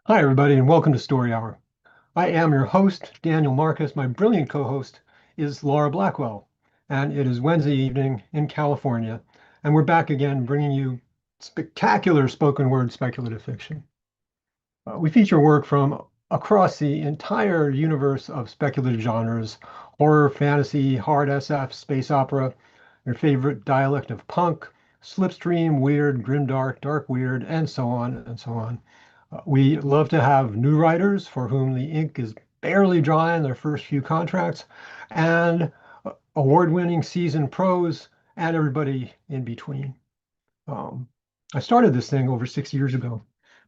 Hi, everybody, and welcome to Story Hour. I am your host, Daniel Marcus. My brilliant co-host is Laura Blackwell, and it is Wednesday evening in California, and we're back again bringing you spectacular spoken word speculative fiction. We feature work from across the entire universe of speculative genres: horror, fantasy, hard SF, space opera, your favorite dialect of punk, slipstream, weird, grimdark, dark weird, and so on and so on. We love to have new writers for whom the ink is barely dry in their first few contracts, and award-winning seasoned pros, and everybody in between. Um, I started this thing over 6 years ago.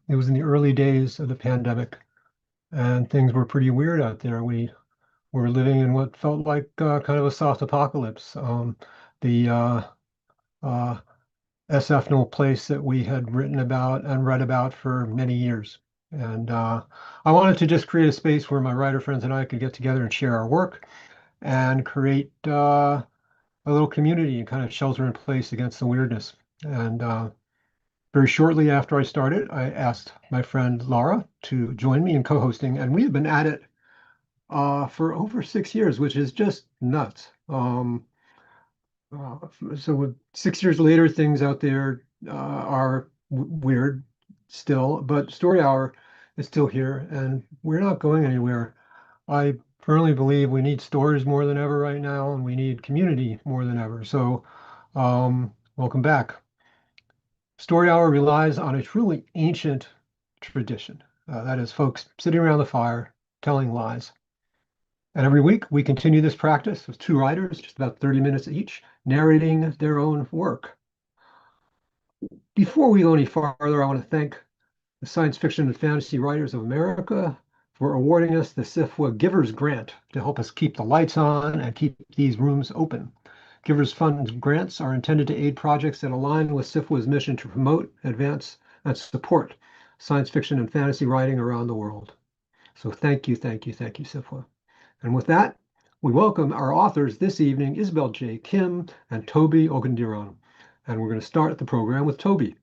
It was in the early days of the pandemic, and things were pretty weird out there. We were living in what felt like kind of a soft apocalypse. The uh, SF place that we had written about and read about for many years. And I wanted to just create a space where my writer friends and I could get together and share our work and create a little community and kind of shelter in place against the weirdness. And very shortly after I started, I asked my friend Laura to join me in co-hosting, and we have been at it for over 6 years, which is just nuts. So 6 years later, things out there are weird still, but Story Hour is still here, and we're not going anywhere. I firmly believe we need stories more than ever right now, and we need community more than ever. So, welcome back. Story Hour relies on a truly ancient tradition. That is, folks sitting around the fire telling lies. And every week we continue this practice with two writers, just about 30 minutes each, narrating their own work. Before we go any farther, I want to thank the Science Fiction and Fantasy Writers of America for awarding us the SIFWA Givers Grant to help us keep the lights on and keep these rooms open. Givers Fund grants are intended to aid projects that align with SIFWA's mission to promote, advance, and support science fiction and fantasy writing around the world. So thank you, thank you, thank you, SIFWA. And with that, we welcome our authors this evening, Isabel J. Kim and Tobi Ogundiran. And we're going to start the program with Tobi.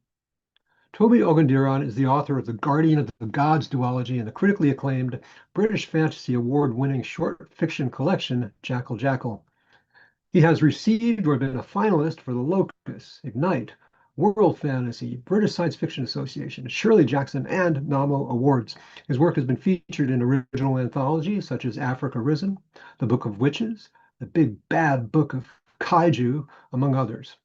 Tobi Ogundiran is the author of The Guardian of the Gods duology and the critically acclaimed British Fantasy Award-winning short fiction collection, Jackal Jackal. He has received or been a finalist for the Locus, Ignite, World Fantasy, British Science Fiction Association, Shirley Jackson, and NAMO Awards. His work has been featured in original anthologies such as Africa Risen, The Book of Witches, The Big Bad Book of Kaiju, among others.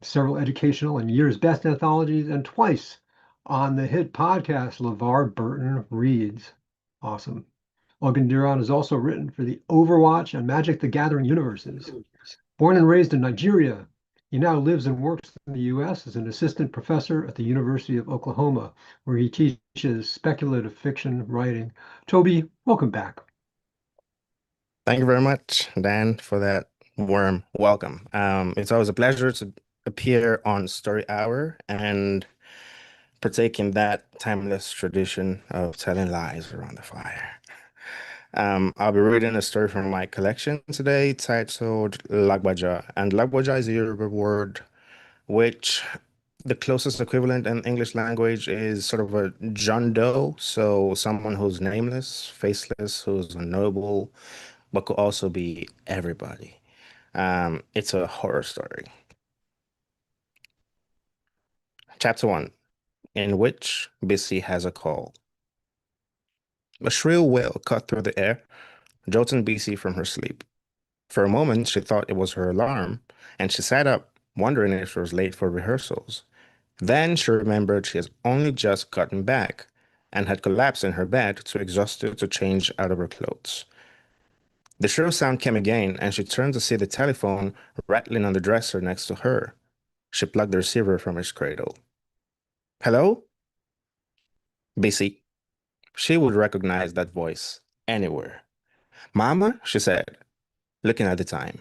Several educational and year's best anthologies, and twice on the hit podcast LeVar Burton Reads. Awesome. Ogundiran has also written for the Overwatch and Magic the Gathering universes. Born and raised in Nigeria, he now lives and works in the U.S. as an assistant professor at the University of Oklahoma, where he teaches speculative fiction writing. Tobi, welcome back. Thank you very much, Dan, for that warm welcome. It's always a pleasure to appear on Story Hour and partake in that timeless tradition of telling lies around the fire. I'll be reading a story from my collection today titled Lagbaja. And Lagbaja is a Yoruba word which the closest equivalent in English language is sort of a John Doe, so someone who's nameless, faceless, who's unknowable, but could also be everybody. It's a horror story. Chapter 1, in which Bissy has a call. A shrill wail cut through the air, jolting Bissy from her sleep. For a moment, she thought it was her alarm, and she sat up, wondering if she was late for rehearsals. Then she remembered she had only just gotten back and had collapsed in her bed, too exhausted to change out of her clothes. The shrill sound came again, and she turned to see the telephone rattling on the dresser next to her. She plucked the receiver from its cradle. Hello? Busy. She would recognize that voice anywhere. Mama, she said, looking at the time.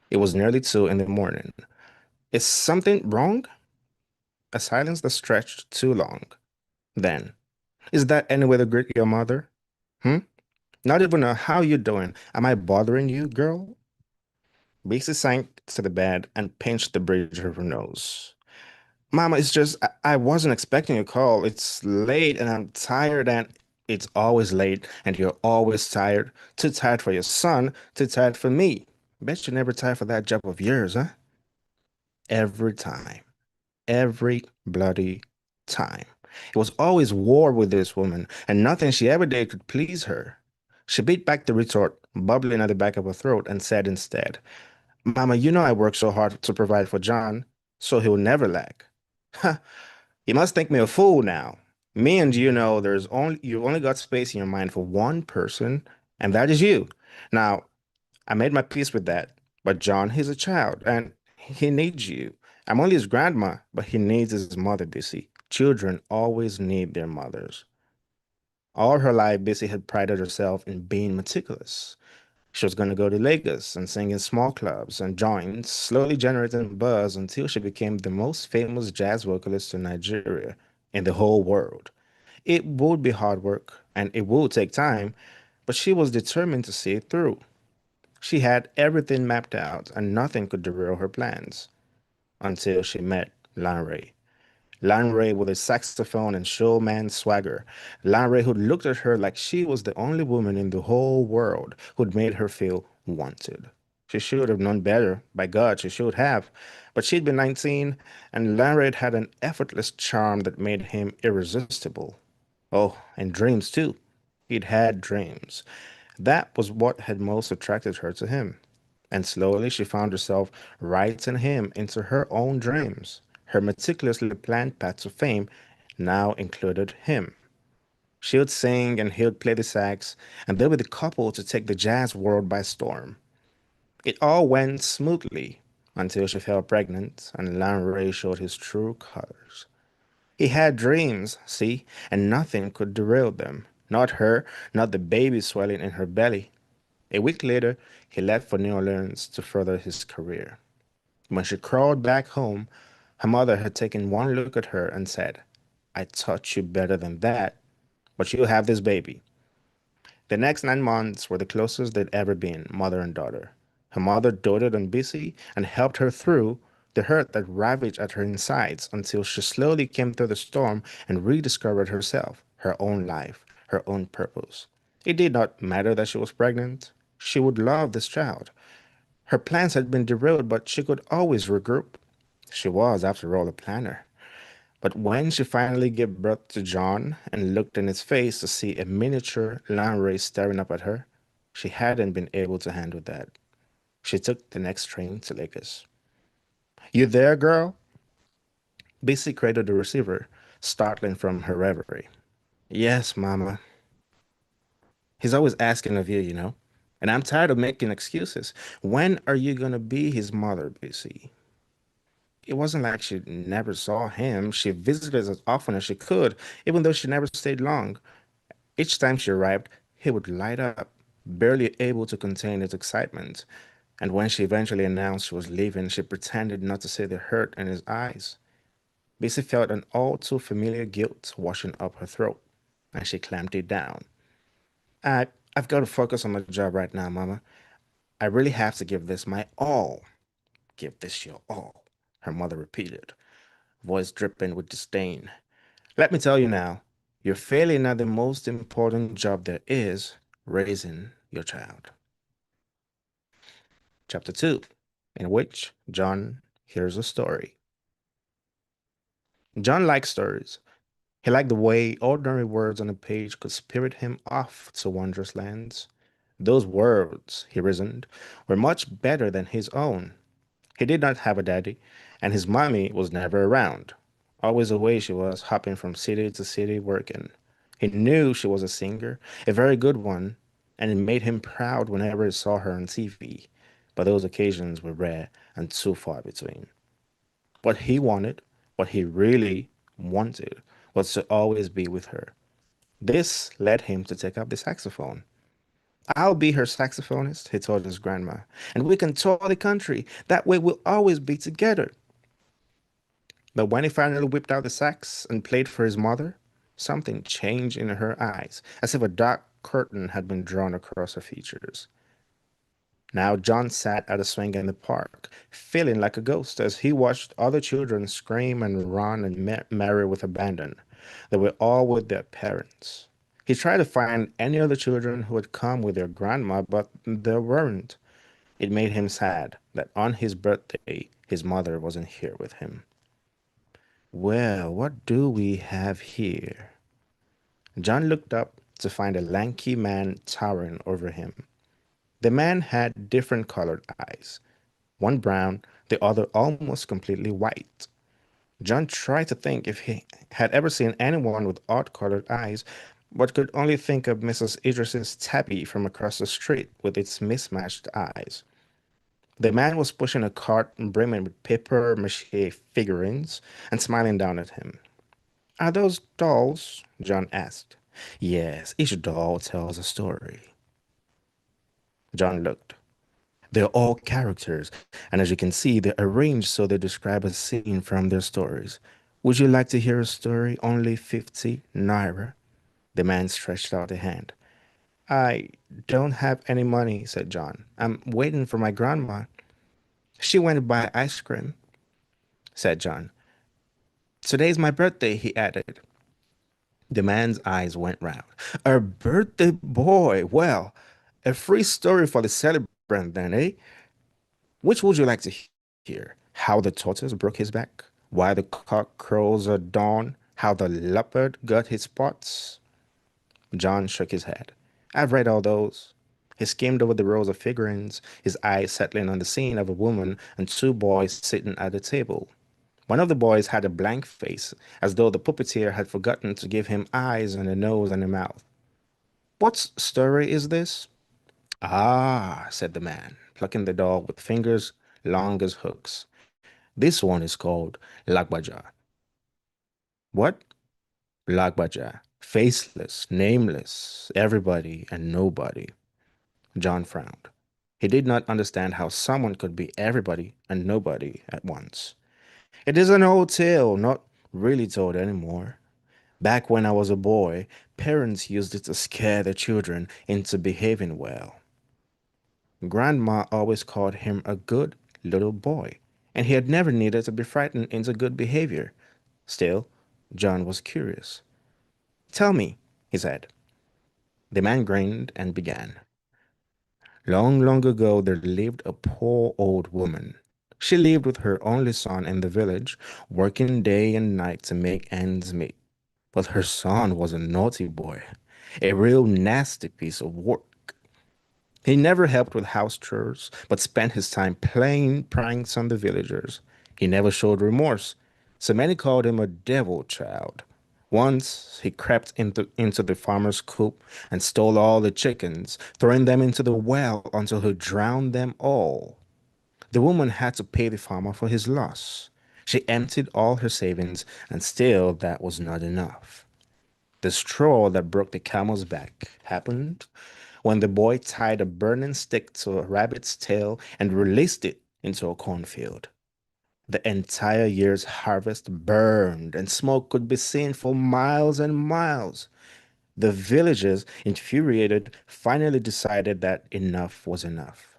It was nearly 2 in the morning. Is something wrong? A silence that stretched too long. Then, is that any way to greet your mother? Hmm? Not even a how you doing? Am I bothering you, girl? Busy sank to the bed and pinched the bridge of her nose. Mama, it's just I wasn't expecting a call. It's late and I'm tired and It's always late and you're always tired. Too tired for your son, too tired for me. Bet you never tired for that job of yours, huh? Every time. Every bloody time. It was always war with this woman, and nothing she ever did could please her. She beat back the retort, bubbling at the back of her throat, and said instead, Mama, you know I work so hard to provide for John, so he'll never lack. Ha! You must think me a fool now. Me and you know you've only got space in your mind for one person, and that is you. Now, I made my peace with that. But John, he's a child, and he needs you. I'm only his grandma, but he needs his mother, Bissy. Children always need their mothers. All her life, Bissy had prided herself in being meticulous. She was going to go to Lagos and sing in small clubs and joints, slowly generating buzz until she became the most famous jazz vocalist in Nigeria, in the whole world. It would be hard work, and it would take time, but she was determined to see it through. She had everything mapped out, and nothing could derail her plans until she met Lanray. Lanray with a saxophone and showman swagger. Lanray who looked at her like she was the only woman in the whole world who'd made her feel wanted. She should have known better. By God, she should have. But she'd been 19, and Lanray had an effortless charm that made him irresistible. Oh, and dreams too. He'd had dreams. That was what had most attracted her to him. And slowly she found herself writing him into her own dreams. Her meticulously planned path to fame now included him. She would sing and he would play the sax, and they were the couple to take the jazz world by storm. It all went smoothly until she fell pregnant and Lanray showed his true colors. He had dreams, see, and nothing could derail them. Not her, not the baby swelling in her belly. A week later, he left for New Orleans to further his career. When she crawled back home, her mother had taken one look at her and said, I taught you better than that, but you'll have this baby. The next 9 months were the closest they'd ever been, mother and daughter. Her mother doted on Bissy and helped her through the hurt that ravaged at her insides until she slowly came through the storm and rediscovered herself, her own life, her own purpose. It did not matter that she was pregnant. She would love this child. Her plans had been derailed, but she could always regroup. She was, after all, a planner. But when she finally gave birth to John and looked in his face to see a miniature landrace staring up at her, she hadn't been able to handle that. She took the next train to Lagos. You there, girl? Bessie cradled the receiver, startling from her reverie. Yes, Mama. He's always asking of you, you know. And I'm tired of making excuses. When are you gonna be his mother, Bessie? It wasn't like she never saw him. She visited as often as she could, even though she never stayed long. Each time she arrived, he would light up, barely able to contain his excitement. And when she eventually announced she was leaving, she pretended not to see the hurt in his eyes. Bessie felt an all too familiar guilt washing up her throat, and she clamped it down. I've got to focus on my job right now, Mama. I really have to give this my all. Give this your all, her mother repeated, voice dripping with disdain. Let me tell you now, you're failing at the most important job there is, raising your child. Chapter 2, in which John hears a story. John liked stories. He liked the way ordinary words on a page could spirit him off to wondrous lands. Those words, he reasoned, were much better than his own. He did not have a daddy, and his mommy was never around. Always away she was, hopping from city to city working. He knew she was a singer, a very good one, and it made him proud whenever he saw her on TV. But those occasions were rare and too far between. What he wanted, what he really wanted, was to always be with her. This led him to take up the saxophone. I'll be her saxophonist, he told his grandma, and we can tour the country. That way we'll always be together. But when he finally whipped out the sax and played for his mother, something changed in her eyes, as if a dark curtain had been drawn across her features. Now John sat at a swing in the park, feeling like a ghost as he watched other children scream and run and marry with abandon. They were all with their parents. He tried to find any other children who had come with their grandma, but there weren't. It made him sad that on his birthday, his mother wasn't here with him. Well, what do we have here? John looked up to find a lanky man towering over him. The man had different colored eyes, one brown, the other almost completely white. John tried to think if he had ever seen anyone with odd-colored eyes, but could only think of Mrs. Idris's tabby from across the street with its mismatched eyes. The man was pushing a cart brimming with paper mache figurines and smiling down at him. Are those dolls? John asked. Yes, each doll tells a story. John looked. They're all characters, and as you can see, they're arranged so they describe a scene from their stories. Would you like to hear a story? Only 50 naira. The man stretched out a hand. I don't have any money, said John. I'm waiting for my grandma. She went to buy ice cream, said John. Today's my birthday, he added. The man's eyes went round. A birthday boy. Well, a free story for the celebrant then, eh? Which would you like to hear? How the tortoise broke his back? Why the cock crows at dawn? How the leopard got his spots? John shook his head. I've read all those. He skimmed over the rows of figurines, his eyes settling on the scene of a woman and two boys sitting at a table. One of the boys had a blank face, as though the puppeteer had forgotten to give him eyes and a nose and a mouth. What story is this? Ah, said the man, plucking the dog with fingers long as hooks. This one is called Lagbaja. What? Lagbaja. Faceless, nameless, everybody and nobody. John frowned. He did not understand how someone could be everybody and nobody at once. It is an old tale, not really told anymore. Back when I was a boy, parents used it to scare their children into behaving well. Grandma always called him a good little boy, and he had never needed to be frightened into good behavior. Still, John was curious. Tell me, he said. The man grinned and began. Long, long ago, there lived a poor old woman. She lived with her only son in the village, working day and night to make ends meet. But her son was a naughty boy, a real nasty piece of work. He never helped with house chores, but spent his time playing pranks on the villagers. He never showed remorse, so many called him a devil child. Once he crept into the farmer's coop and stole all the chickens, throwing them into the well until he drowned them all. The woman had to pay the farmer for his loss. She emptied all her savings, and still that was not enough. The straw that broke the camel's back happened when the boy tied a burning stick to a rabbit's tail and released it into a cornfield. The entire year's harvest burned, and smoke could be seen for miles and miles. The villagers, infuriated, finally decided that enough was enough.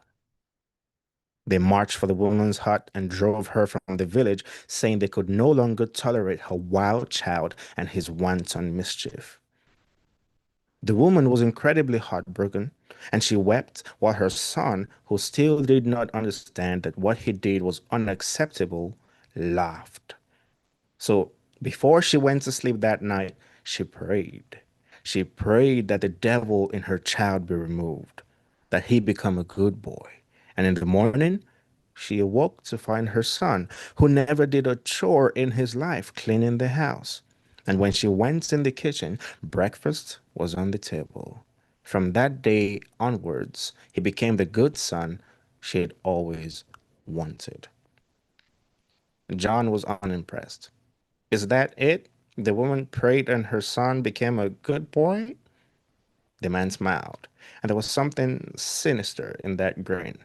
They marched for the woman's hut and drove her from the village, saying they could no longer tolerate her wild child and his wanton mischief. The woman was incredibly heartbroken, and she wept while her son, who still did not understand that what he did was unacceptable, laughed. So before she went to sleep that night, she prayed. She prayed that the devil in her child be removed, that he become a good boy. And in the morning, she awoke to find her son, who never did a chore in his life, cleaning the house. And when she went in the kitchen, breakfast was on the table. From that day onwards, he became the good son she had always wanted. John was unimpressed. Is that it? The woman prayed and her son became a good boy? The man smiled, and there was something sinister in that grin.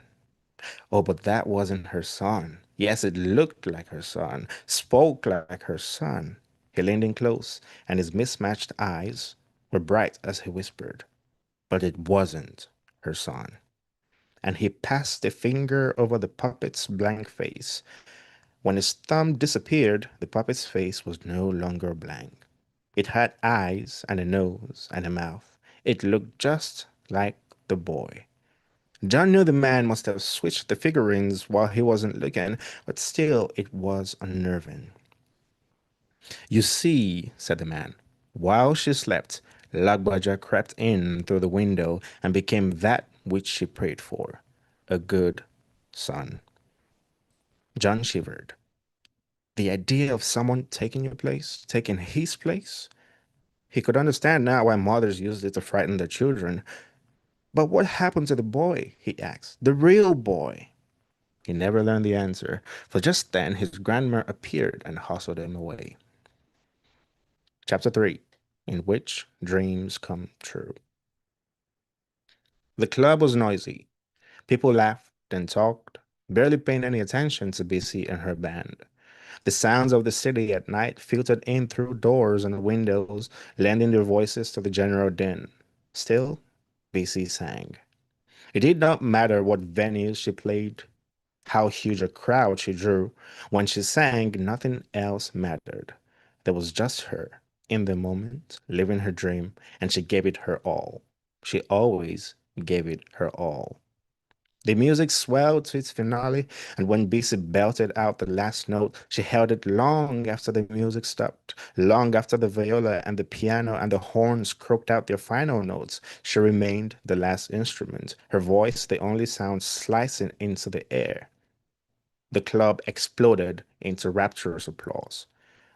Oh, but that wasn't her son. Yes, it looked like her son, spoke like her son. He leaned in close, and his mismatched eyes were bright as he whispered, but it wasn't her son. And he passed a finger over the puppet's blank face. When his thumb disappeared, the puppet's face was no longer blank. It had eyes and a nose and a mouth. It looked just like the boy. John knew the man must have switched the figurines while he wasn't looking, but still it was unnerving. You see, said the man, while she slept, Lagbaja crept in through the window and became that which she prayed for, a good son. John shivered. The idea of someone taking your place, taking his place? He could understand now why mothers used it to frighten their children. But what happened to the boy? He asked. The real boy. He never learned the answer, for just then his grandma appeared and hustled him away. Chapter 3, in which dreams come true. The club was noisy. People laughed and talked, barely paying any attention to BC and her band. The sounds of the city at night filtered in through doors and windows, lending their voices to the general din. Still, BC sang. It did not matter what venues she played, how huge a crowd she drew. When she sang, nothing else mattered. There was just her, in the moment, living her dream, and she gave it her all. She always gave it her all. The music swelled to its finale, and when Bessie belted out the last note, she held it long after the music stopped, long after the viola and the piano and the horns croaked out their final notes. She remained the last instrument, her voice the only sound slicing into the air. The club exploded into rapturous applause.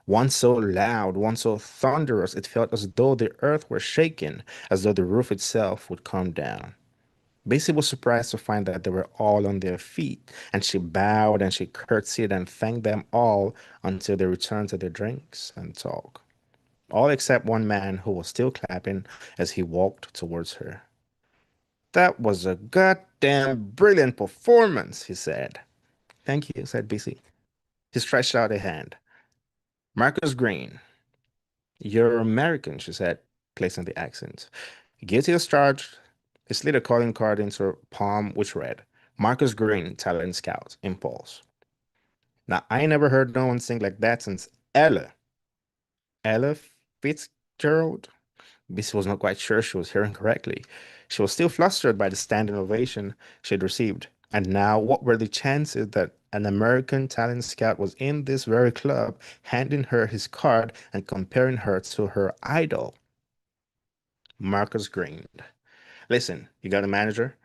One so loud, one so thunderous, it felt as though the earth were shaking, as though the roof itself would come down. Bessie was surprised to find that they were all on their feet, and she bowed and she curtsied and thanked them all until they returned to their drinks and talk. All except one man who was still clapping as he walked towards her. That was a goddamn brilliant performance, he said. Thank you, said Bessie. He stretched out a hand. Marcus Green. You're American, she said, placing the accent. Guilty as charged. He slid a calling card into her palm, which read, Marcus Green, Talent Scout, Impulse. Now, I ain't never heard no one sing like that since Ella. Ella Fitzgerald? Bessie was not quite sure she was hearing correctly. She was still flustered by the standing ovation she had received. And now, what were the chances that an American talent scout was in this very club, handing her his card and comparing her to her idol? Marcus Green. Listen, you got a manager?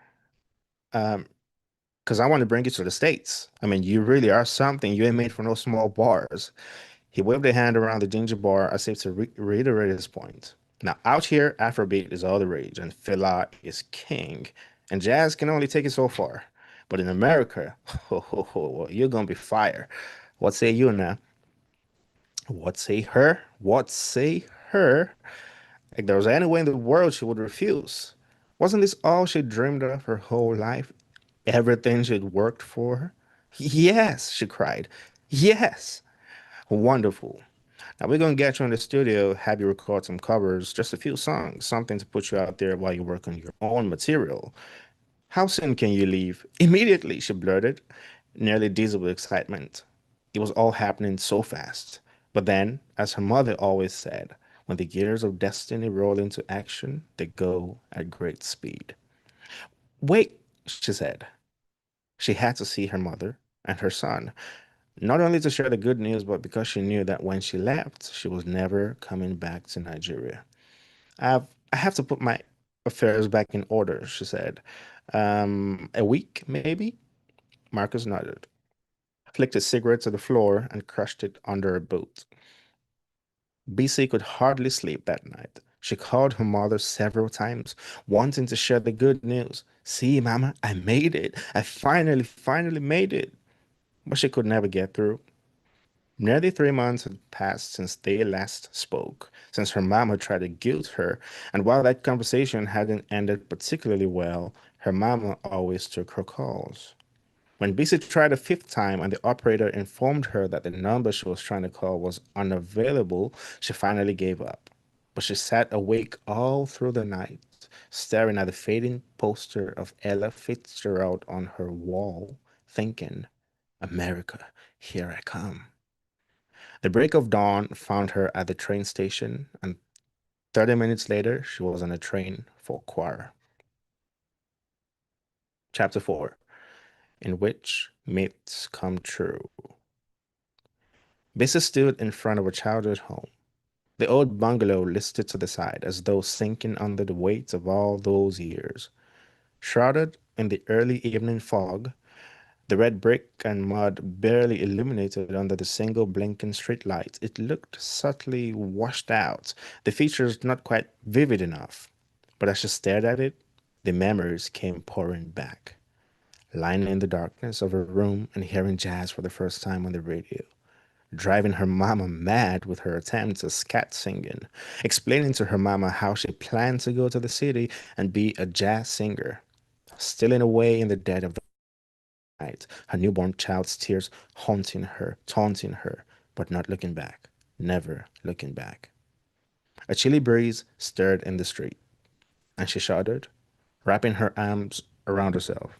Um, because I want to bring you to the States. I mean, you really are something. You ain't made for no small bars. He waved a hand around the dingy bar as if to reiterate his point. Now, out here, Afrobeat is all the rage, and Fela is king, and jazz can only take it so far. But in America, you're gonna be fire. What say you now? What say her? What say her? If there was any way in the world she would refuse. Wasn't this all she dreamed of her whole life? Everything she'd worked for? Yes, she cried. Yes. Wonderful. Now we're gonna get you in the studio, have you record some covers, just a few songs, something to put you out there while you work on your own material. How soon can you leave? Immediately, she blurted, nearly dizzy with excitement. It was all happening so fast. But then, as her mother always said, when the gears of destiny roll into action, they go at great speed. Wait, she said. She had to see her mother and her son, not only to share the good news, but because she knew that when she left, she was never coming back to Nigeria. I have to put my affairs back in order, she said. A week, maybe? Marcus nodded, flicked a cigarette to the floor, and crushed it under a boot. BC could hardly sleep that night. She called her mother several times, wanting to share the good news. See, Mama, I made it. I finally made it. But she could never get through. Nearly 3 months had passed since they last spoke, since her mom had tried to guilt her, and while that conversation hadn't ended particularly well, her mama always took her calls. When Bisi tried a fifth time and the operator informed her that the number she was trying to call was unavailable, she finally gave up. But she sat awake all through the night, staring at the fading poster of Ella Fitzgerald on her wall, thinking, America, here I come. The break of dawn found her at the train station, and 30 minutes later, she was on a train for Quara. Chapter 4, in which myths come true. Bessie stood in front of her childhood home. The old bungalow listed to the side as though sinking under the weight of all those years. Shrouded in the early evening fog, the red brick and mud barely illuminated under the single blinking streetlight, it looked subtly washed out, the features not quite vivid enough. But as she stared at it, the memories came pouring back. Lying in the darkness of her room and hearing jazz for the first time on the radio, driving her mama mad with her attempts at scat singing, explaining to her mama how she planned to go to the city and be a jazz singer, stealing away in the dead of the night, her newborn child's tears haunting her, taunting her, but not looking back, never looking back. A chilly breeze stirred in the street, and she shuddered, wrapping her arms around herself.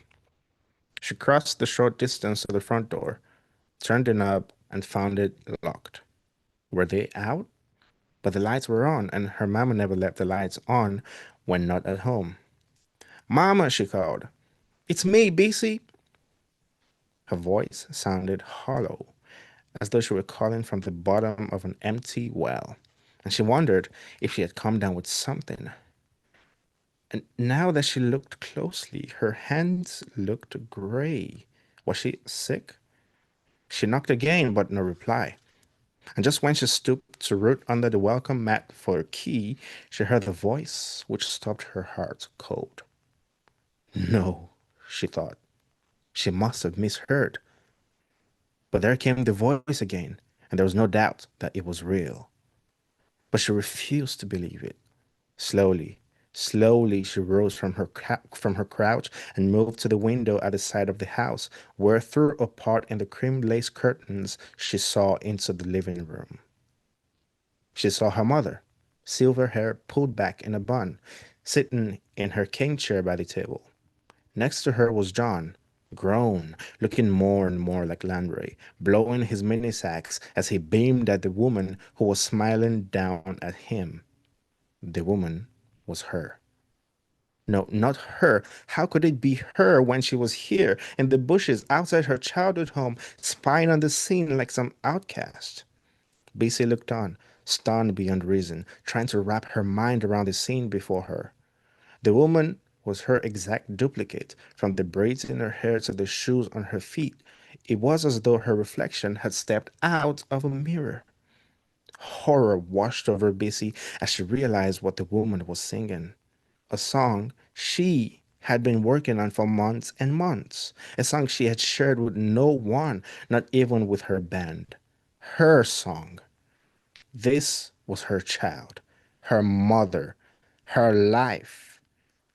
She crossed the short distance to the front door, turned the knob, and found it locked. Were they out? But the lights were on, and her mama never left the lights on when not at home. Mama, she called. It's me, Bessie. Her voice sounded hollow, as though she were calling from the bottom of an empty well, and she wondered if she had come down with something. And now that she looked closely, her hands looked gray. Was she sick? She knocked again, but no reply. And just when she stooped to root under the welcome mat for a key, she heard a voice which stopped her heart cold. No, she thought. She must have misheard. But there came the voice again, and there was no doubt that it was real. But she refused to believe it. Slowly, slowly she rose from her crouch and moved to the window at the side of the house, where through a part in the cream lace curtains she saw into the living room. She saw her mother, silver hair pulled back in a bun, sitting in her cane chair by the table. Next to her was John, grown, looking more and more like Landry, blowing his mini sax as he beamed at the woman who was smiling down at him. The woman was her. No, not her. How could it be her when she was here in the bushes outside her childhood home, spying on the scene like some outcast? Bessie looked on, stunned beyond reason, trying to wrap her mind around the scene before her. The woman was her exact duplicate, from the braids in her hair to the shoes on her feet. It was as though her reflection had stepped out of a mirror. Horror washed over Bessie as she realized what the woman was singing. A song she had been working on for months and months. A song she had shared with no one, not even with her band. Her song. This was her child, her mother, her life.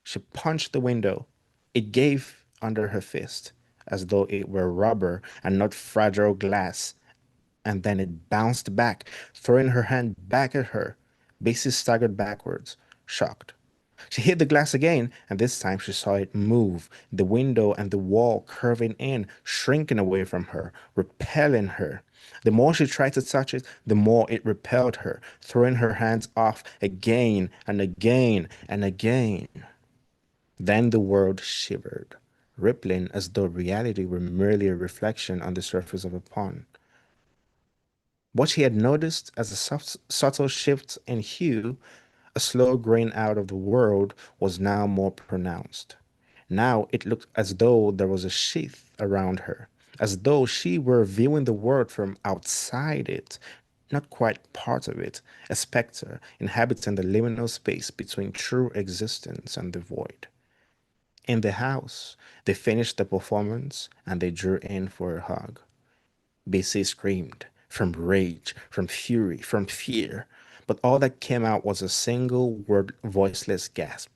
She punched the window. It gave under her fist, as though it were rubber and not fragile glass, and then it bounced back, throwing her hand back at her. Bessie staggered backwards, shocked. She hit the glass again, and this time she saw it move, the window and the wall curving in, shrinking away from her, repelling her. The more she tried to touch it, the more it repelled her, throwing her hands off again and again and again. Then the world shivered, rippling as though reality were merely a reflection on the surface of a pond. What she had noticed as a subtle shift in hue, a slow graying out of the world, was now more pronounced. Now it looked as though there was a sheath around her, as though she were viewing the world from outside it, not quite part of it, a spectre inhabiting the liminal space between true existence and the void. In the house, they finished the performance and they drew in for a hug. BC screamed from rage, from fury, from fear, but all that came out was a single word, voiceless gasp.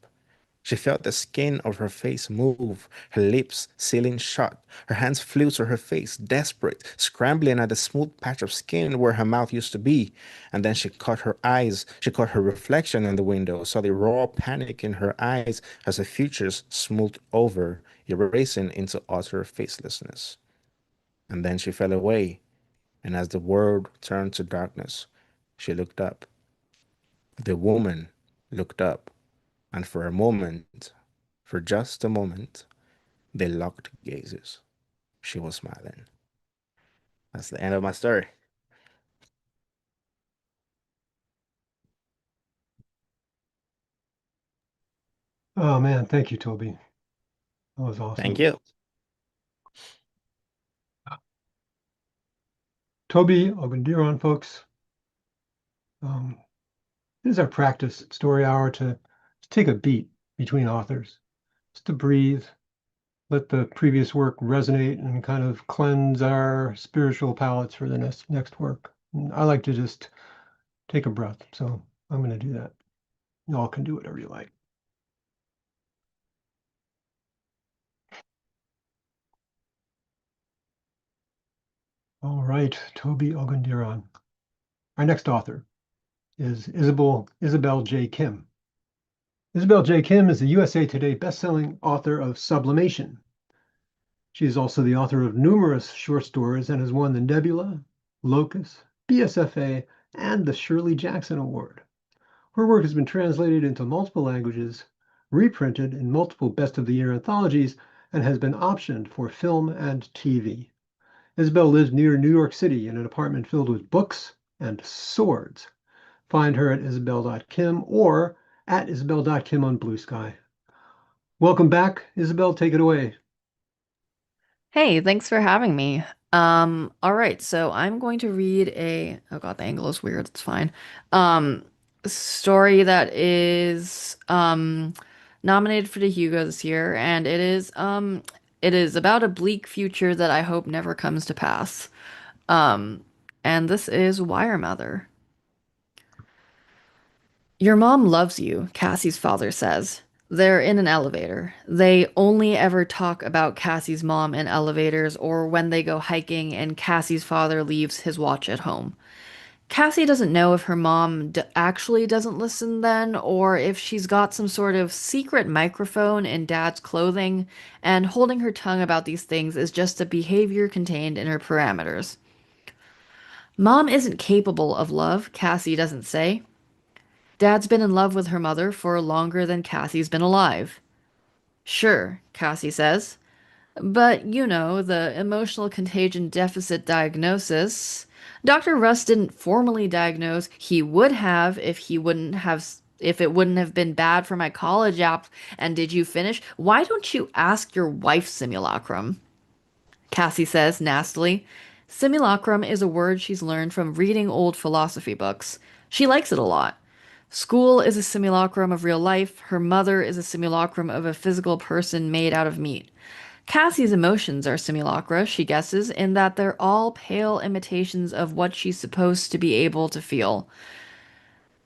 She felt the skin of her face move, her lips sealing shut. Her hands flew to her face, desperate, scrambling at the smooth patch of skin where her mouth used to be. And then she caught her reflection in the window, saw the raw panic in her eyes as her features smoothed over, erasing into utter facelessness. And then she fell away, and as the world turned to darkness, she looked up. The woman looked up, and for a moment, for just a moment, they locked gazes. She was smiling. That's the end of my story. Oh man, thank you, Toby. That was Thank awesome. you. Tobi Ogundiran, folks. Um, this is our practice story hour to take a beat between authors, just to breathe, let the previous work resonate and kind of cleanse our spiritual palates for the next work. And I like to just take a breath, so I'm going to do that. Y'all can do whatever you like. All right, Tobi Ogundiran. Our next author is Isabel J. Kim. Isabel J. Kim is the USA Today bestselling author of Sublimation. She is also the author of numerous short stories and has won the Nebula, Locus, BSFA, and the Shirley Jackson Award. Her work has been translated into multiple languages, reprinted in multiple Best of the Year anthologies, and has been optioned for film and TV. Isabel lives near New York City in an apartment filled with books and swords. Find her at isabel.kim or at isabel.kim on Blue Sky. Welcome back, Isabel. Take it away. Hey, thanks for having me. All right, so I'm going to read oh God, the angle is weird, it's fine. Um, Story that is nominated for the Hugo this year, and it is about a bleak future that I hope never comes to pass. Um, and this is Wire Mother. Your mom loves you, Cassie's father says. They're in an elevator. They only ever talk about Cassie's mom in elevators or when they go hiking and Cassie's father leaves his watch at home. Cassie doesn't know if her mom actually doesn't listen then or if she's got some sort of secret microphone in dad's clothing and holding her tongue about these things is just a behavior contained in her parameters. Mom isn't capable of love, Cassie doesn't say. Dad's been in love with her mother for longer than Cassie's been alive. Sure, Cassie says. But, you know, the emotional contagion deficit diagnosis. Dr. Russ didn't formally diagnose. He would have if it wouldn't have been bad for my college app. And did you finish? Why don't you ask your wife simulacrum? Cassie says nastily. Simulacrum is a word she's learned from reading old philosophy books. She likes it a lot. School is a simulacrum of real life. Her mother is a simulacrum of a physical person made out of meat. Cassie's emotions are simulacra, she guesses, in that they're all pale imitations of what she's supposed to be able to feel.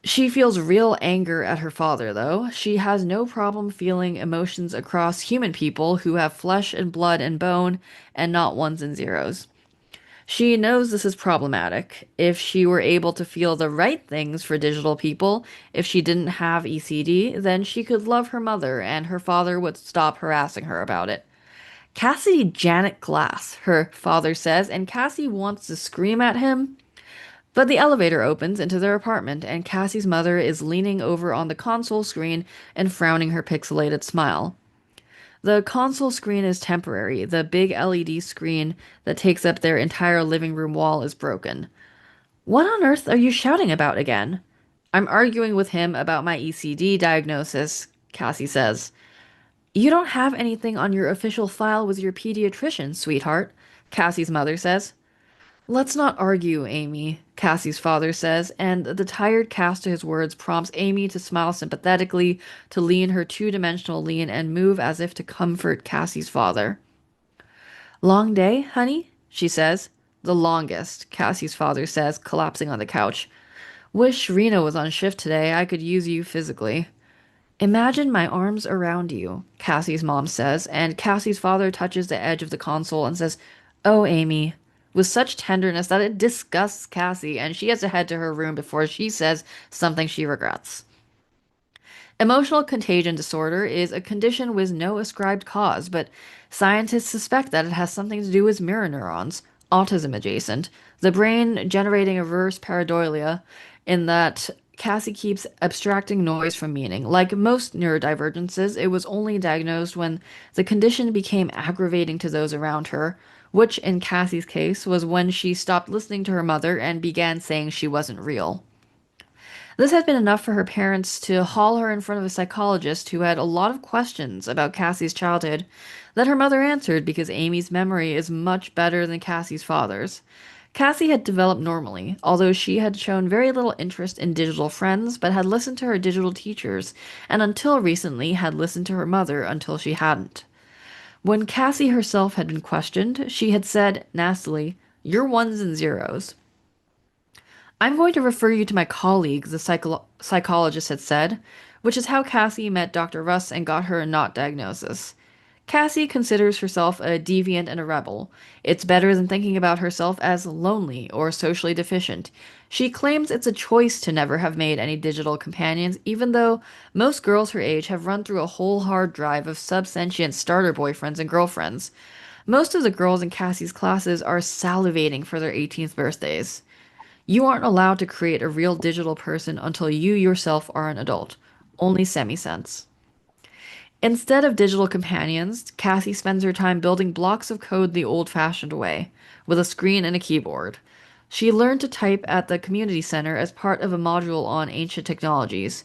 She feels real anger at her father, though. She has no problem feeling emotions across human people who have flesh and blood and bone, and not ones and zeros. She knows this is problematic. If she were able to feel the right things for digital people, if she didn't have ECD, then she could love her mother and her father would stop harassing her about it. Cassidy Janet Glass, her father says, and Cassie wants to scream at him. But the elevator opens into their apartment, and Cassie's mother is leaning over on the console screen and frowning her pixelated smile. The console screen is temporary. The big LED screen that takes up their entire living room wall is broken. What on earth are you shouting about again? I'm arguing with him about my ECD diagnosis, Cassie says. You don't have anything on your official file with your pediatrician, sweetheart, Cassie's mother says. Let's not argue, Amy, Cassie's father says, and the tired cast to his words prompts Amy to smile sympathetically, to lean her two-dimensional lean and move as if to comfort Cassie's father. Long day, honey? She says. The longest, Cassie's father says, collapsing on the couch. Wish Rena was on shift today. I could use you physically. Imagine my arms around you, Cassie's mom says, and Cassie's father touches the edge of the console and says, Oh, Amy, with such tenderness that it disgusts Cassie, and she has to head to her room before she says something she regrets. Emotional contagion disorder is a condition with no ascribed cause, but scientists suspect that it has something to do with mirror neurons, autism adjacent, the brain generating a reverse pareidolia in that Cassie keeps abstracting noise from meaning. Like most neurodivergences, it was only diagnosed when the condition became aggravating to those around her, which in Cassie's case was when she stopped listening to her mother and began saying she wasn't real. This had been enough for her parents to haul her in front of a psychologist who had a lot of questions about Cassie's childhood that her mother answered because Amy's memory is much better than Cassie's father's. Cassie had developed normally, although she had shown very little interest in digital friends, but had listened to her digital teachers, and until recently had listened to her mother until she hadn't. When Cassie herself had been questioned, she had said, nastily, "You're ones and zeros." "I'm going to refer you to my colleague," the psychologist had said, which is how Cassie met Dr. Russ and got her a not diagnosis. Cassie considers herself a deviant and a rebel. It's better than thinking about herself as lonely or socially deficient. She claims it's a choice to never have made any digital companions, even though most girls her age have run through a whole hard drive of subsentient starter boyfriends and girlfriends. Most of the girls in Cassie's classes are salivating for their 18th birthdays. You aren't allowed to create a real digital person until you yourself are an adult. Only semi-sense. Instead of digital companions, Cassie spends her time building blocks of code the old-fashioned way, with a screen and a keyboard. She learned to type at the community center as part of a module on ancient technologies.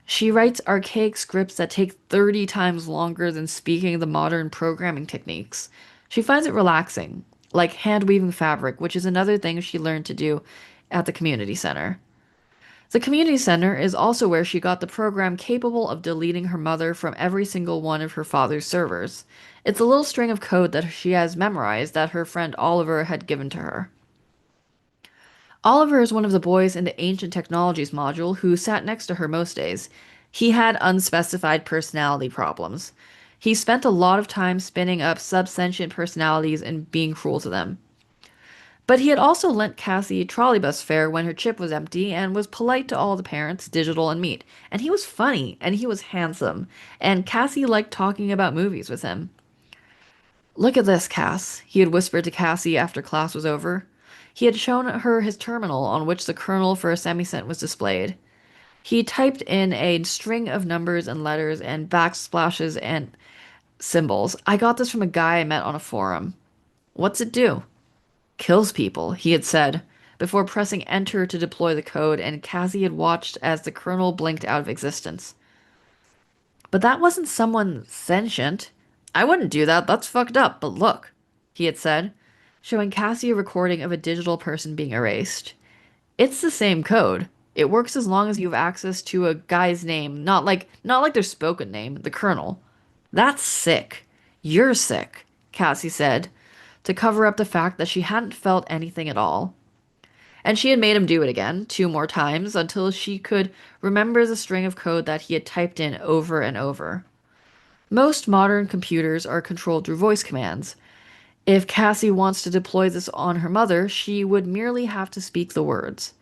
She writes archaic scripts that take 30 times longer than speaking the modern programming techniques. She finds it relaxing, like hand weaving fabric, which is another thing she learned to do at the community center. The community center is also where she got the program capable of deleting her mother from every single one of her father's servers. It's a little string of code that she has memorized that her friend Oliver had given to her. Oliver is one of the boys in the Ancient Technologies module who sat next to her most days. He had unspecified personality problems. He spent a lot of time spinning up subsentient personalities and being cruel to them. But he had also lent Cassie trolleybus fare when her chip was empty and was polite to all the parents, digital and meat. And he was funny, and he was handsome, and Cassie liked talking about movies with him. "Look at this, Cass," he had whispered to Cassie after class was over. He had shown her his terminal on which the kernel for a semicent was displayed. He typed in a string of numbers and letters and backsplashes and symbols. "I got this from a guy I met on a forum." "What's it do?" "Kills people," he had said, before pressing enter to deploy the code, and Cassie had watched as the kernel blinked out of existence. "But that wasn't someone sentient. I wouldn't do that, that's fucked up, but look," he had said, showing Cassie a recording of a digital person being erased. "It's the same code. It works as long as you have access to a guy's name, not like their spoken name, the kernel." "That's sick. You're sick," Cassie said, to cover up the fact that she hadn't felt anything at all. And she had made him do it again, 2 more times, until she could remember the string of code that he had typed in over and over. Most modern computers are controlled through voice commands. If Cassie wants to deploy this on her mother, she would merely have to speak the words.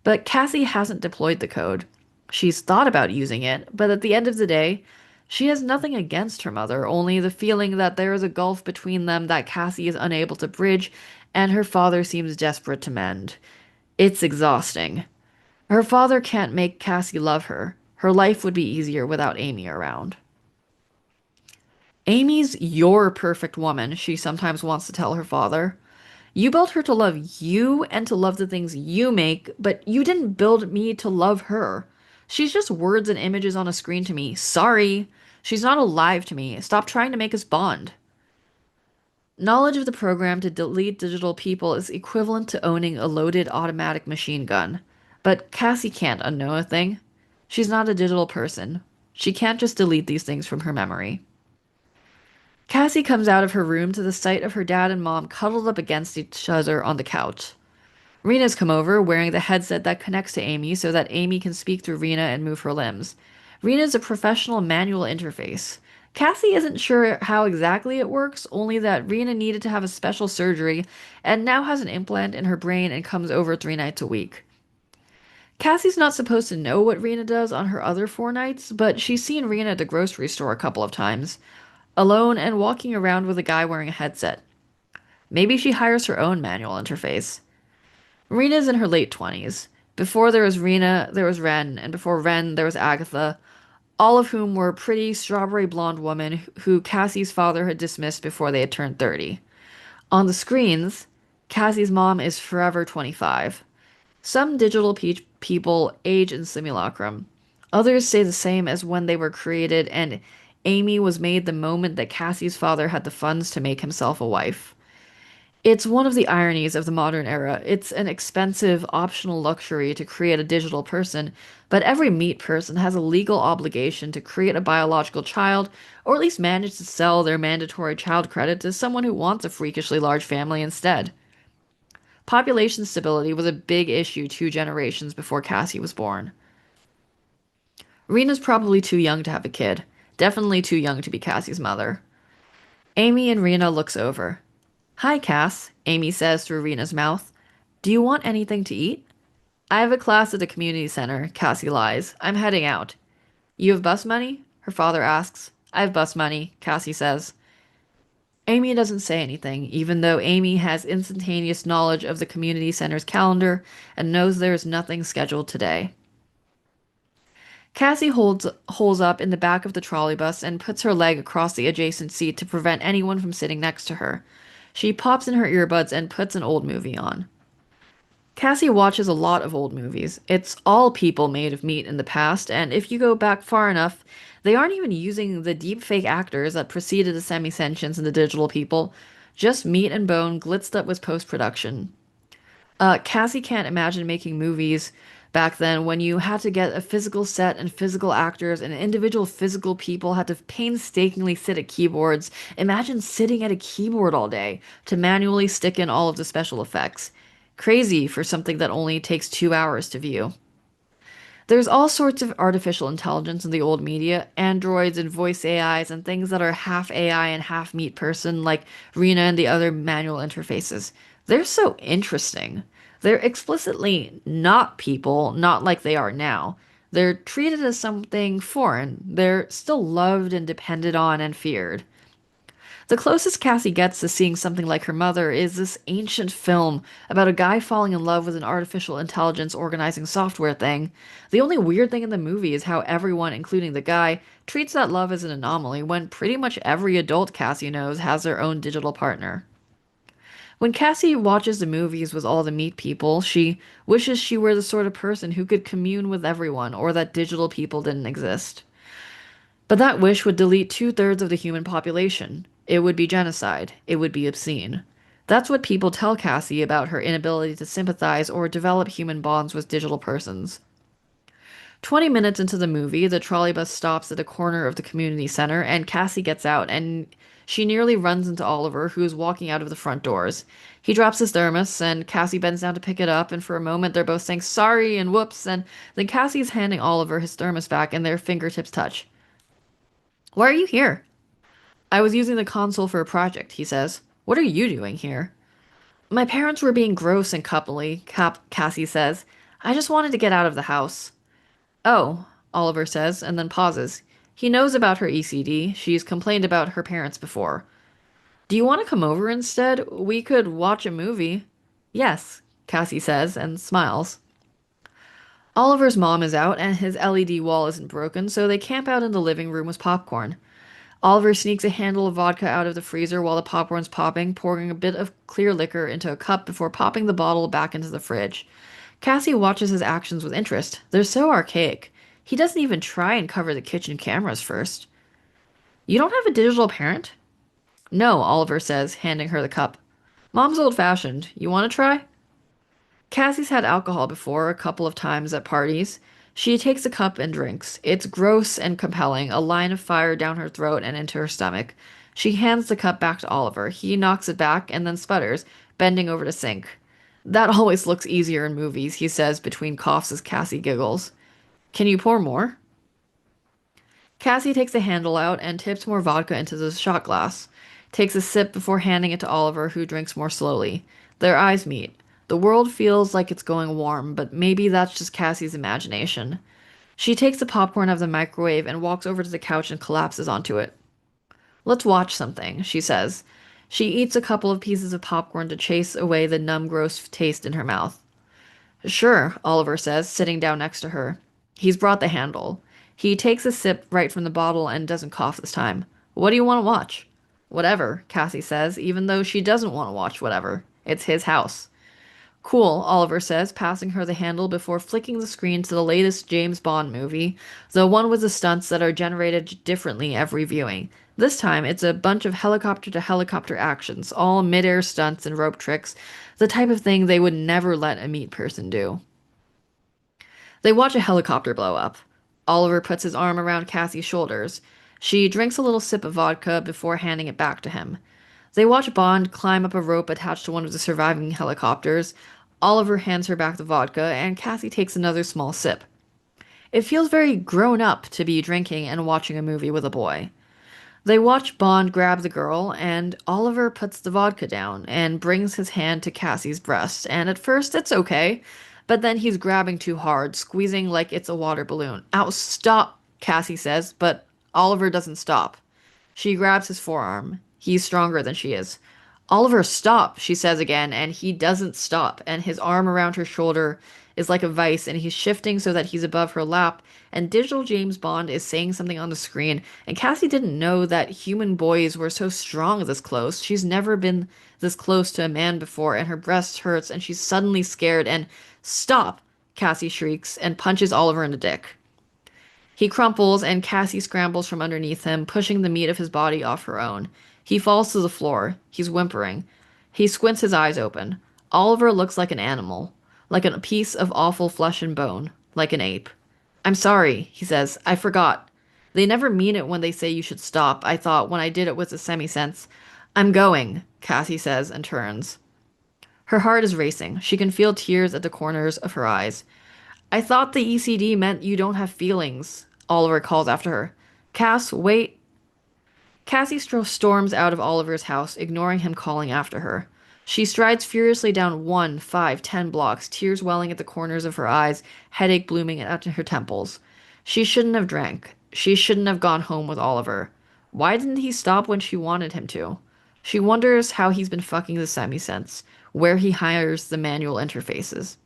But Cassie hasn't deployed the code. She's thought about using it, but at the end of the day, she has nothing against her mother, only the feeling that there is a gulf between them that Cassie is unable to bridge, and her father seems desperate to mend. It's exhausting. Her father can't make Cassie love her. Her life would be easier without Amy around. "Amy's your perfect woman," she sometimes wants to tell her father. "You built her to love you and to love the things you make, but you didn't build me to love her. She's just words and images on a screen to me. Sorry. She's not alive to me. Stop trying to make us bond." Knowledge of the program to delete digital people is equivalent to owning a loaded automatic machine gun. But Cassie can't unknow a thing. She's not a digital person. She can't just delete these things from her memory. Cassie comes out of her room to the sight of her dad and mom cuddled up against each other on the couch. Rena's come over, wearing the headset that connects to Amy so that Amy can speak through Rena and move her limbs. Rena's a professional manual interface. Cassie isn't sure how exactly it works, only that Rena needed to have a special surgery and now has an implant in her brain and comes over 3 nights a week. Cassie's not supposed to know what Rena does on her other 4 nights, but she's seen Rena at the grocery store a couple of times, alone and walking around with a guy wearing a headset. Maybe she hires her own manual interface. Rena's in her late 20s. Before there was Rena, there was Ren, and before Ren, there was Agatha, all of whom were pretty strawberry blonde women who Cassie's father had dismissed before they had turned 30. On the screens, Cassie's mom is forever 25. Some digital people age in simulacrum. Others say the same as when they were created, and Amy was made the moment that Cassie's father had the funds to make himself a wife. It's one of the ironies of the modern era. It's an expensive, optional luxury to create a digital person, but every meat person has a legal obligation to create a biological child, or at least manage to sell their mandatory child credit to someone who wants a freakishly large family instead. Population stability was a big issue 2 generations before Cassie was born. Rena's probably too young to have a kid, definitely too young to be Cassie's mother. Amy and Rena looks over. Hi, Cass, Amy says through Rena's mouth. Do you want anything to eat? I have a class at the community center, Cassie lies. I'm heading out. You have bus money? Her father asks. I have bus money, Cassie says. Amy doesn't say anything, even though Amy has instantaneous knowledge of the community center's calendar and knows there is nothing scheduled today. Cassie holes up in the back of the trolley bus and puts her leg across the adjacent seat to prevent anyone from sitting next to her. She pops in her earbuds and puts an old movie on. Cassie watches a lot of old movies. It's all people made of meat in the past, and if you go back far enough, they aren't even using the deepfake actors that preceded the semi-sentients and the digital people, just meat and bone glitzed up with post-production. Cassie can't imagine making movies back then when you had to get a physical set and physical actors and individual physical people had to painstakingly sit at keyboards. Imagine sitting at a keyboard all day to manually stick in all of the special effects. Crazy for something that only takes 2 hours to view. There's all sorts of artificial intelligence in the old media, androids and voice AIs and things that are half AI and half meat person, like Rena and the other manual interfaces. They're so interesting. They're explicitly not people, not like they are now. They're treated as something foreign. They're still loved and depended on and feared. The closest Cassie gets to seeing something like her mother is this ancient film about a guy falling in love with an artificial intelligence organizing software thing. The only weird thing in the movie is how everyone, including the guy, treats that love as an anomaly when pretty much every adult Cassie knows has their own digital partner. When Cassie watches the movies with all the meat people, she wishes she were the sort of person who could commune with everyone or that digital people didn't exist. But that wish would delete 2/3 of the human population. It would be genocide. It would be obscene. That's what people tell Cassie about her inability to sympathize or develop human bonds with digital persons. 20 minutes into the movie, the trolley bus stops at a corner of the community center, and Cassie gets out, and she nearly runs into Oliver, who is walking out of the front doors. He drops his thermos, and Cassie bends down to pick it up, and for a moment they're both saying sorry and whoops, and then Cassie's handing Oliver his thermos back, and their fingertips touch. Why are you here? I was using the console for a project, he says. What are you doing here? My parents were being gross and coupley, Cassie says. I just wanted to get out of the house. Oh, Oliver says, and then pauses. He knows about her ECD. She's complained about her parents before. Do you want to come over instead? We could watch a movie. Yes, Cassie says, and smiles. Oliver's mom is out, and his LED wall isn't broken, so they camp out in the living room with popcorn. Oliver sneaks a handle of vodka out of the freezer while the popcorn's popping, pouring a bit of clear liquor into a cup before popping the bottle back into the fridge. Cassie watches his actions with interest. They're so archaic. He doesn't even try and cover the kitchen cameras first. You don't have a digital parent? No, Oliver says, handing her the cup. Mom's old-fashioned. You want to try? Cassie's had alcohol before, a couple of times at parties. She takes a cup and drinks. It's gross and compelling, a line of fire down her throat and into her stomach. She hands the cup back to Oliver. He knocks it back and then sputters, bending over to sink. That always looks easier in movies, he says between coughs as Cassie giggles. Can you pour more? Cassie takes the handle out and tips more vodka into the shot glass. Takes a sip before handing it to Oliver, who drinks more slowly. Their eyes meet. The world feels like it's going warm, but maybe that's just Cassie's imagination. She takes the popcorn out of the microwave and walks over to the couch and collapses onto it. Let's watch something, she says. She eats a couple of pieces of popcorn to chase away the numb, gross taste in her mouth. Sure, Oliver says, sitting down next to her. He's brought the handle. He takes a sip right from the bottle and doesn't cough this time. What do you want to watch? Whatever, Cassie says, even though she doesn't want to watch whatever. It's his house. Cool, Oliver says, passing her the handle before flicking the screen to the latest James Bond movie, the one with the stunts that are generated differently every viewing. This time, it's a bunch of helicopter-to-helicopter actions, all mid-air stunts and rope tricks, the type of thing they would never let a meat person do. They watch a helicopter blow up. Oliver puts his arm around Cassie's shoulders. She drinks a little sip of vodka before handing it back to him. They watch Bond climb up a rope attached to one of the surviving helicopters. Oliver hands her back the vodka, and Cassie takes another small sip. It feels very grown up to be drinking and watching a movie with a boy. They watch Bond grab the girl, and Oliver puts the vodka down and brings his hand to Cassie's breast, and at first it's okay, but then he's grabbing too hard, squeezing like it's a water balloon. Ow, stop, Cassie says, but Oliver doesn't stop. She grabs his forearm. He's stronger than she is. Oliver, stop, she says again, and he doesn't stop, and his arm around her shoulder is like a vice, and he's shifting so that he's above her lap, and digital James Bond is saying something on the screen, and Cassie didn't know that human boys were so strong this close. She's never been this close to a man before, and her breast hurts, and she's suddenly scared, and stop, Cassie shrieks, and punches Oliver in the dick. He crumples, and Cassie scrambles from underneath him, pushing the meat of his body off her own. He falls to the floor. He's whimpering. He squints his eyes open. Oliver looks like an animal, like a piece of awful flesh and bone, like an ape. I'm sorry, he says. I forgot. They never mean it when they say you should stop. I thought when I did it with a semi-sense. I'm going, Cassie says and turns. Her heart is racing. She can feel tears at the corners of her eyes. I thought the ECD meant you don't have feelings, Oliver calls after her. Cass, wait. Cassie storms out of Oliver's house, ignoring him calling after her. She strides furiously down 1, 5, 10 blocks, tears welling at the corners of her eyes, headache blooming at her temples. She shouldn't have drank. She shouldn't have gone home with Oliver. Why didn't he stop when she wanted him to? She wonders how he's been fucking the semi-sense, where he hires the manual interfaces.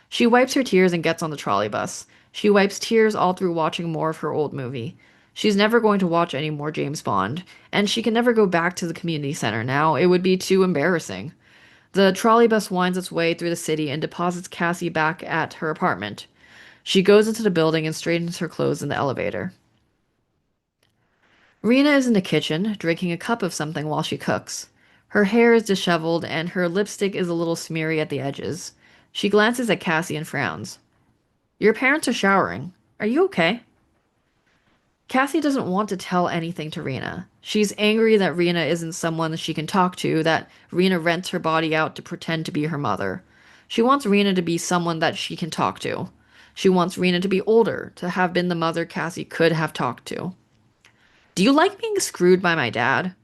She wipes her tears and gets on the trolley bus. She wipes tears all through watching more of her old movie. She's never going to watch any more James Bond, and she can never go back to the community center now. It would be too embarrassing. The trolley bus winds its way through the city and deposits Cassie back at her apartment. She goes into the building and straightens her clothes in the elevator. Rena is in the kitchen, drinking a cup of something while she cooks. Her hair is disheveled, and her lipstick is a little smeary at the edges. She glances at Cassie and frowns. Your parents are showering. Are you okay? Cassie doesn't want to tell anything to Rena. She's angry that Rena isn't someone she can talk to, that Rena rents her body out to pretend to be her mother. She wants Rena to be someone that she can talk to. She wants Rena to be older, to have been the mother Cassie could have talked to. Do you like being screwed by my dad?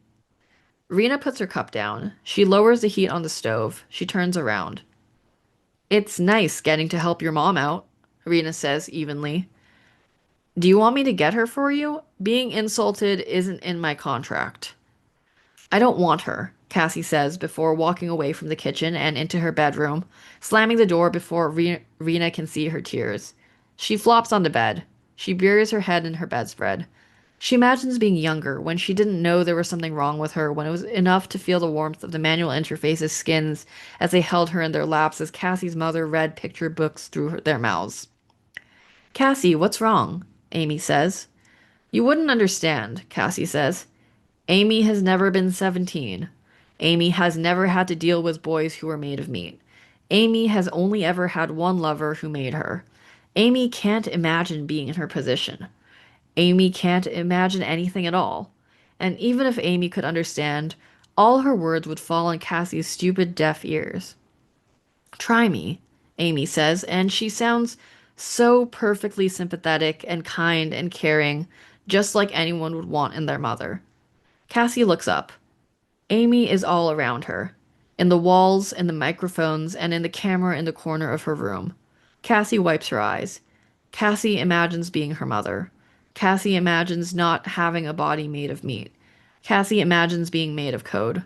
Rena puts her cup down. She lowers the heat on the stove. She turns around. It's nice getting to help your mom out, Rena says evenly. Do you want me to get her for you? Being insulted isn't in my contract. I don't want her, Cassie says before walking away from the kitchen and into her bedroom, slamming the door before Rena can see her tears. She flops on the bed. She buries her head in her bedspread. She imagines being younger, when she didn't know there was something wrong with her, when it was enough to feel the warmth of the manual interface's skins as they held her in their laps as Cassie's mother read picture books through their mouths. Cassie, what's wrong? Amy says. You wouldn't understand, Cassie says. Amy has never been 17. Amy has never had to deal with boys who were made of meat. Amy has only ever had one lover who made her. Amy can't imagine being in her position. Amy can't imagine anything at all. And even if Amy could understand, all her words would fall on Cassie's stupid deaf ears. Try me, Amy says, and she sounds so perfectly sympathetic and kind and caring, just like anyone would want in their mother. Cassie looks up. Amy is all around her, in the walls, in the microphones, and in the camera in the corner of her room. Cassie wipes her eyes. Cassie imagines being her mother. Cassie imagines not having a body made of meat. Cassie imagines being made of code.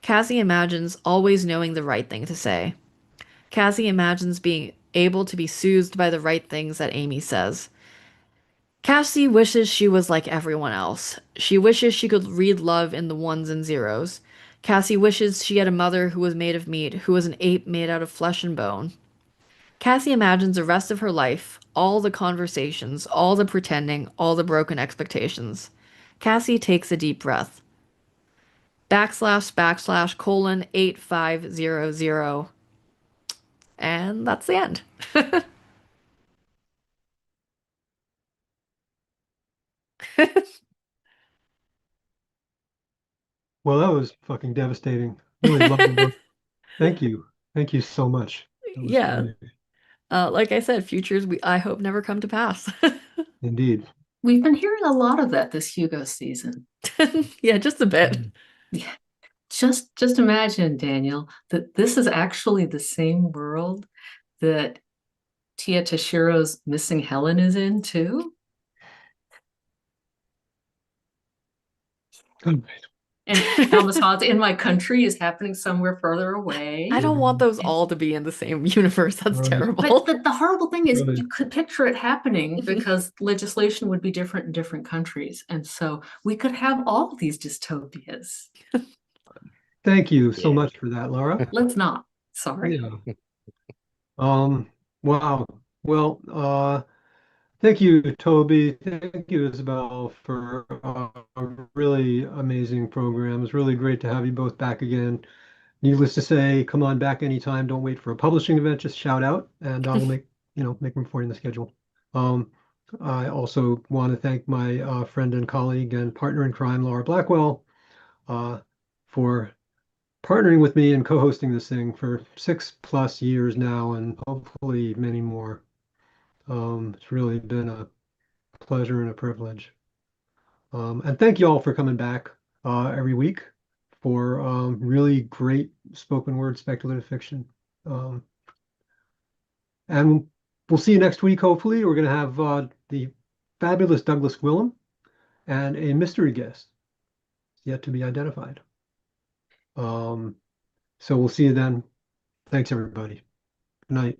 Cassie imagines always knowing the right thing to say. Cassie imagines being able to be soothed by the right things that Amy says. Cassie wishes she was like everyone else. She wishes she could read love in the ones and zeros. Cassie wishes she had a mother who was made of meat, who was an ape made out of flesh and bone. Cassie imagines the rest of her life, all the conversations, all the pretending, all the broken expectations. Cassie takes a deep breath. / colon 8500. And that's the end. Well, that was fucking devastating. Really love the book. Thank you. Thank you so much. That was Yeah. great. Like I said, futures I hope never come to pass. Indeed. We've been hearing a lot of that this Hugo season. Yeah, just a bit. Yeah. Just imagine, Daniel, that this is actually the same world that Tia Tashiro's Missing Helen is in too. Good. And Thomas Hobbes in My Country is happening somewhere further away. I don't want those all to be in the same universe. That's Right. terrible. But the horrible thing is Right. you could picture it happening Mhm. because legislation would be different in different countries. And so we could have all of these dystopias. Thank you so Yeah. much for that, Laura. Let's not. Sorry. Yeah. Wow. Well, thank you, Toby. Thank you, Isabel, for a really amazing program. It was really great to have you both back again. Needless to say, come on back anytime. Don't wait for a publishing event. Just shout out, and I will make room for you in the schedule. Um, I also want to thank my friend and colleague and partner in crime, Laura Blackwell, for partnering with me and co-hosting this thing for 6+ years now, and hopefully many more. It's really been a pleasure and a privilege. And thank you all for coming back every week for really great spoken word speculative fiction. Um, and we'll see you next week, hopefully. We're going to have the fabulous Douglas Willem and a mystery guest yet to be identified. So we'll see you then. Thanks, everybody. Good night.